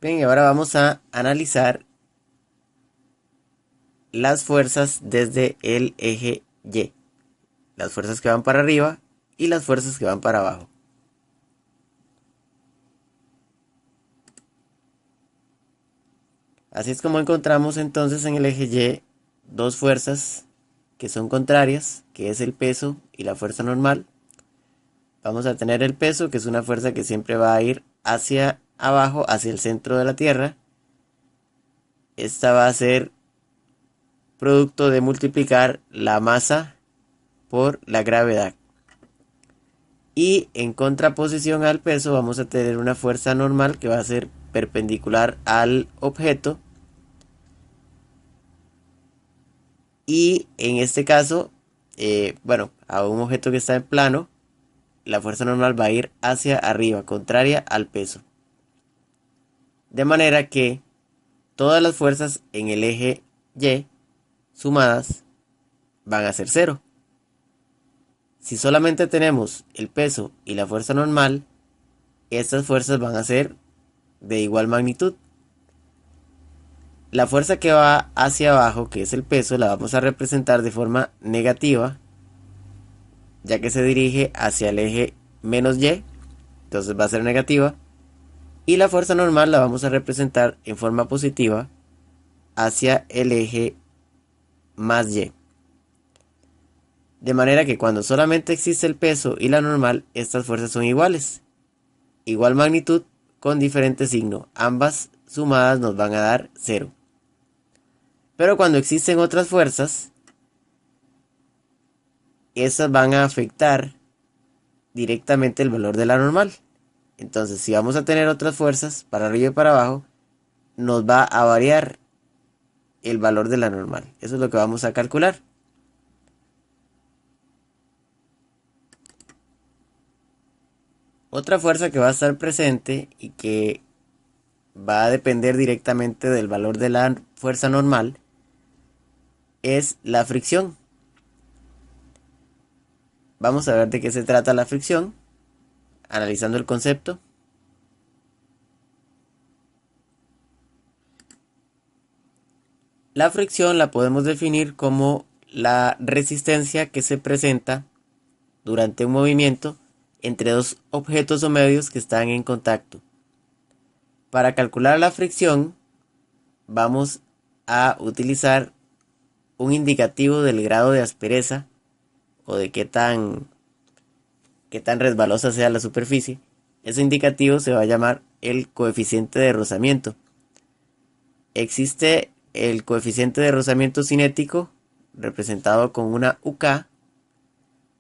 Bien, y ahora vamos a analizar las fuerzas desde el eje Y. Las fuerzas que van para arriba y las fuerzas que van para abajo. Así es como encontramos entonces en el eje Y dos fuerzas que son contrarias, que es el peso y la fuerza normal. Vamos a tener el peso, que es una fuerza que siempre va a ir hacia abajo, hacia el centro de la Tierra. Esta va a ser producto de multiplicar la masa por la gravedad. Y en contraposición al peso vamos a tener una fuerza normal que va a ser perpendicular al objeto. Y en este caso, a un objeto que está en plano, la fuerza normal va a ir hacia arriba, contraria al peso. De manera que todas las fuerzas en el eje Y sumadas van a ser cero. Si solamente tenemos el peso y la fuerza normal, estas fuerzas van a ser de igual magnitud. La fuerza que va hacia abajo, que es el peso, la vamos a representar de forma negativa, ya que se dirige hacia el eje menos Y, entonces va a ser negativa. Y la fuerza normal la vamos a representar en forma positiva hacia el eje más Y. De manera que cuando solamente existe el peso y la normal, estas fuerzas son iguales. Igual magnitud con diferente signo. Ambas sumadas nos van a dar 0. Pero cuando existen otras fuerzas, esas van a afectar directamente el valor de la normal. Entonces, si vamos a tener otras fuerzas para arriba y para abajo, nos va a variar el valor de la normal. Eso es lo que vamos a calcular. Otra fuerza que va a estar presente y que va a depender directamente del valor de la fuerza normal es la fricción. Vamos a ver de qué se trata la fricción, analizando el concepto. La fricción la podemos definir como la resistencia que se presenta durante un movimiento entre dos objetos o medios que están en contacto. Para calcular la fricción, vamos a utilizar un indicativo del grado de aspereza o de qué tan resbalosa sea la superficie. Ese indicativo se va a llamar el coeficiente de rozamiento. Existe el coeficiente de rozamiento cinético, representado con una UK,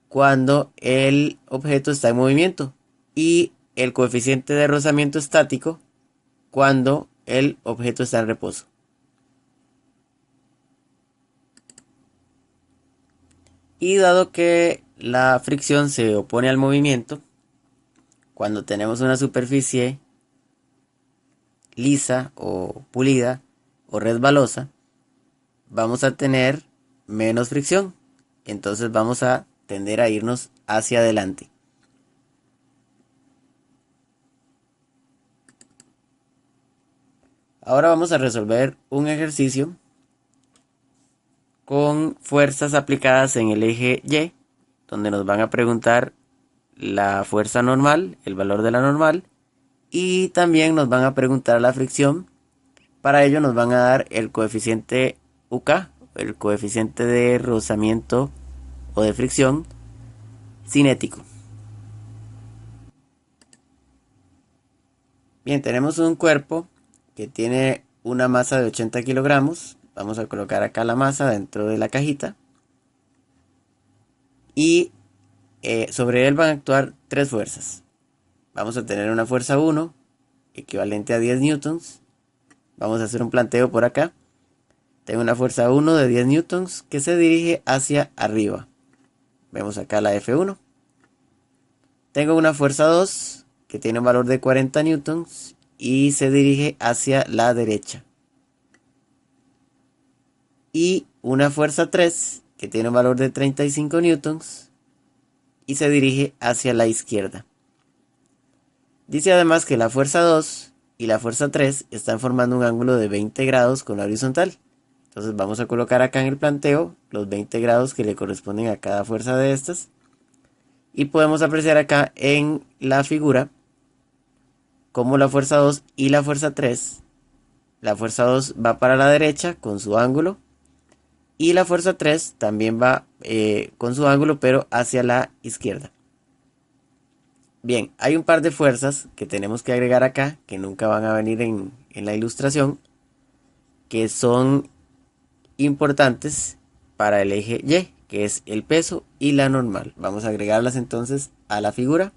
cuando el objeto está en movimiento, y el coeficiente de rozamiento estático cuando el objeto está en reposo. Y dado que la fricción se opone al movimiento, cuando tenemos una superficie lisa o pulida o resbalosa, vamos a tener menos fricción. Entonces vamos a tender a irnos hacia adelante. Ahora vamos a resolver un ejercicio con fuerzas aplicadas en el eje Y, donde nos van a preguntar la fuerza normal, el valor de la normal, y también nos van a preguntar la fricción. Para ello nos van a dar el coeficiente UK, el coeficiente de rozamiento o de fricción cinético. Bien, tenemos un cuerpo que tiene una masa de 80 kilogramos. Vamos a colocar acá la masa dentro de la cajita. Y sobre él van a actuar tres fuerzas. Vamos a tener una fuerza 1, equivalente a 10 newtons. Vamos a hacer un planteo por acá. Tengo una fuerza 1 de 10 newtons que se dirige hacia arriba. Vemos acá la F1. Tengo una fuerza 2 que tiene un valor de 40 newtons y se dirige hacia la derecha. Y una fuerza 3 que tiene un valor de 35 newtons y se dirige hacia la izquierda. Dice además que la fuerza 2 y la fuerza 3 están formando un ángulo de 20 grados con la horizontal. Entonces vamos a colocar acá en el planteo los 20 grados que le corresponden a cada fuerza de estas. Y podemos apreciar acá en la figura como la fuerza 2 y la fuerza 3. La fuerza 2 va para la derecha con su ángulo. Y la fuerza 3 también va con su ángulo, pero hacia la izquierda. Bien, hay un par de fuerzas que tenemos que agregar acá, que nunca van a venir en la ilustración, que son importantes para el eje Y, que es el peso y la normal. Vamos a agregarlas entonces a la figura.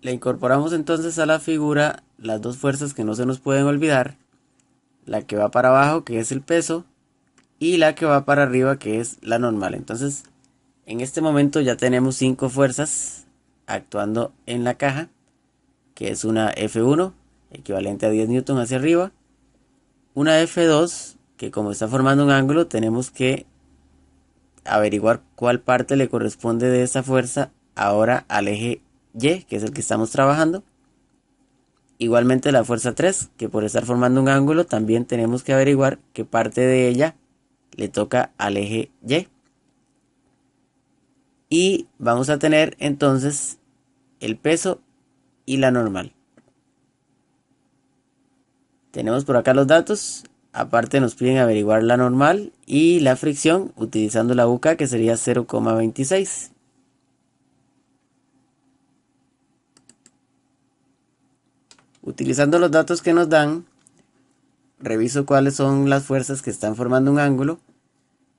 Le incorporamos entonces a la figura las dos fuerzas que no se nos pueden olvidar. La que va para abajo, que es el peso, y la que va para arriba, que es la normal. Entonces, en este momento ya tenemos 5 fuerzas actuando en la caja, que es una F1, equivalente a 10 newton hacia arriba, una F2, que como está formando un ángulo, tenemos que averiguar cuál parte le corresponde de esa fuerza ahora al eje Y, que es el que estamos trabajando. Igualmente la fuerza 3, que por estar formando un ángulo, también tenemos que averiguar qué parte de ella le toca al eje Y. Y vamos a tener entonces el peso y la normal. Tenemos por acá los datos. Aparte nos piden averiguar la normal y la fricción utilizando la UK, que sería 0,26. Utilizando los datos que nos dan, reviso cuáles son las fuerzas que están formando un ángulo,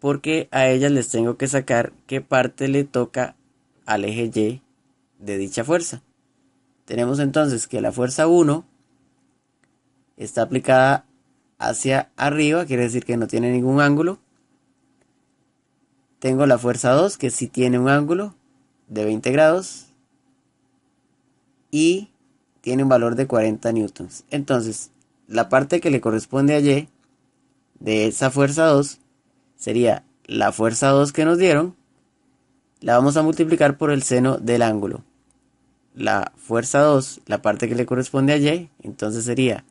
porque a ellas les tengo que sacar qué parte le toca al eje Y de dicha fuerza. Tenemos entonces que la fuerza 1 está aplicada hacia arriba, quiere decir que no tiene ningún ángulo. Tengo la fuerza 2, que sí tiene un ángulo de 20 grados y tiene un valor de 40 newtons. Entonces, la parte que le corresponde a Y de esa fuerza 2 sería la fuerza 2 que nos dieron, la vamos a multiplicar por el seno del ángulo. La fuerza 2, la parte que le corresponde a Y, entonces sería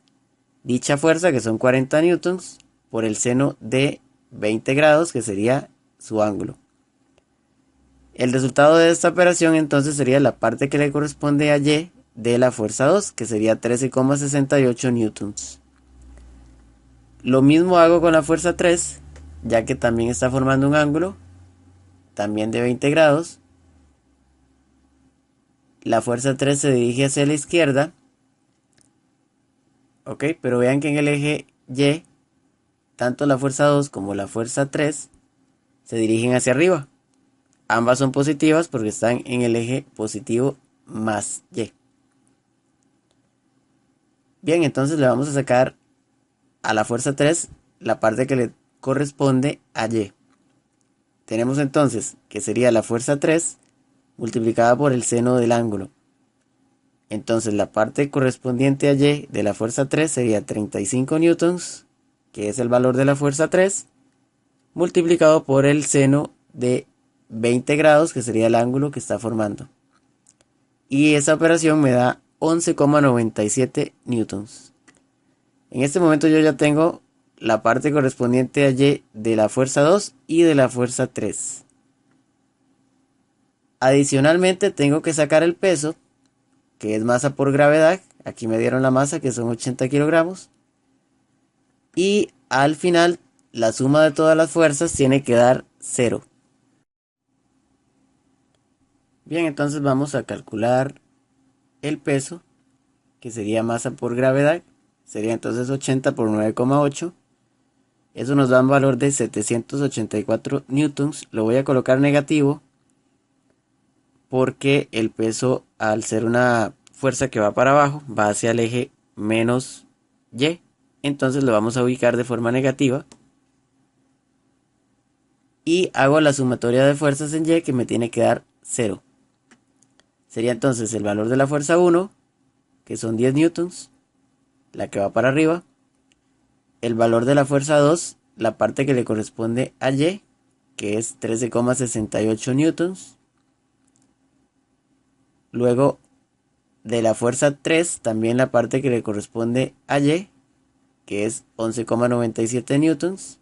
dicha fuerza, que son 40 newtons, por el seno de 20 grados, que sería su ángulo. El resultado de esta operación entonces sería la parte que le corresponde a Y de la fuerza 2, que sería 13,68 newtons. Lo mismo hago con la fuerza 3, ya que también está formando un ángulo, también de 20 grados. La fuerza 3 se dirige hacia la izquierda. Ok, pero vean que en el eje Y, tanto la fuerza 2 como la fuerza 3 se dirigen hacia arriba. Ambas son positivas porque están en el eje positivo más Y. Bien, entonces le vamos a sacar a la fuerza 3 la parte que le corresponde a Y. Tenemos entonces que sería la fuerza 3 multiplicada por el seno del ángulo. Entonces la parte correspondiente a Y de la fuerza 3 sería 35 newtons, que es el valor de la fuerza 3, multiplicado por el seno de 20 grados, que sería el ángulo que está formando. Y esa operación me da 11,97 newtons. En este momento yo ya tengo la parte correspondiente a Y de la fuerza 2 y de la fuerza 3. Adicionalmente tengo que sacar el peso, que es masa por gravedad. Aquí me dieron la masa, que son 80 kilogramos. Y al final la suma de todas las fuerzas tiene que dar 0. Bien, entonces vamos a calcular el peso, que sería masa por gravedad. Sería entonces 80 por 9,8. Eso nos da un valor de 784 newtons. Lo voy a colocar negativo porque el peso, al ser una fuerza que va para abajo, va hacia el eje menos Y. Entonces lo vamos a ubicar de forma negativa. Y hago la sumatoria de fuerzas en Y, que me tiene que dar 0. Sería entonces el valor de la fuerza 1, que son 10 newtons, la que va para arriba. El valor de la fuerza 2, la parte que le corresponde a Y, que es 13,68 newtons. Luego de la fuerza 3, también la parte que le corresponde a Y, que es 11,97 newtons.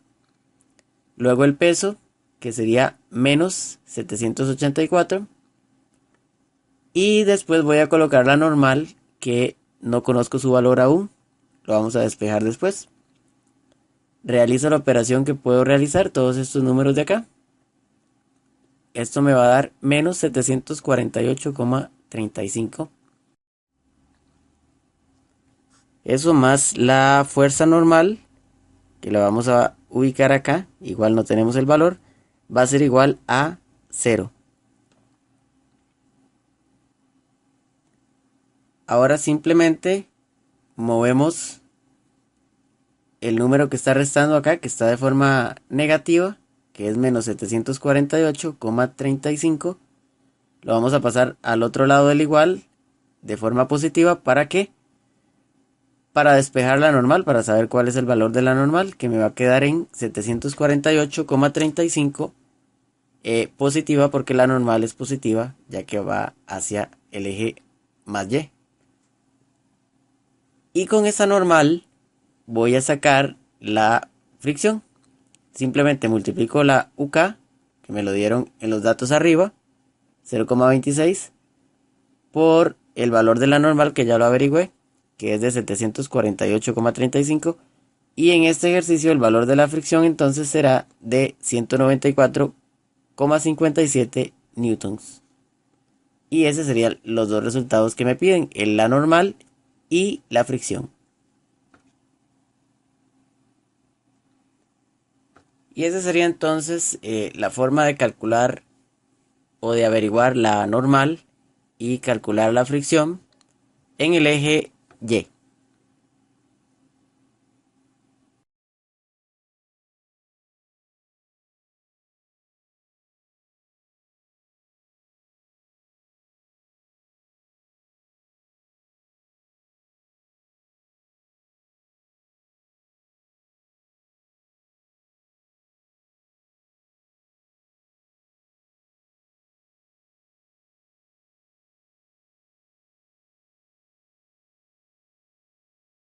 Luego el peso, que sería menos 784. Y después voy a colocar la normal, que no conozco su valor aún. Lo vamos a despejar después. Realizo la operación que puedo realizar, todos estos números de acá. Esto me va a dar menos 748,35. Eso más la fuerza normal, que la vamos a ubicar acá, igual no tenemos el valor, va a ser igual a 0. Ahora simplemente movemos el número que está restando acá, que está de forma negativa, que es menos 748,35. Lo vamos a pasar al otro lado del igual de forma positiva. ¿Para qué? Para despejar la normal, para saber cuál es el valor de la normal, que me va a quedar en 748,35 positiva, porque la normal es positiva, ya que va hacia el eje más Y. Y con esa normal voy a sacar la fricción. Simplemente multiplico la UK, que me lo dieron en los datos arriba, 0,26, por el valor de la normal, que ya lo averigüé, que es de 748,35. Y en este ejercicio el valor de la fricción entonces será de 194,57 newtons. Y esos serían los dos resultados que me piden, la normal y la fricción. Y esa sería entonces la forma de calcular o de averiguar la normal y calcular la fricción en el eje Y.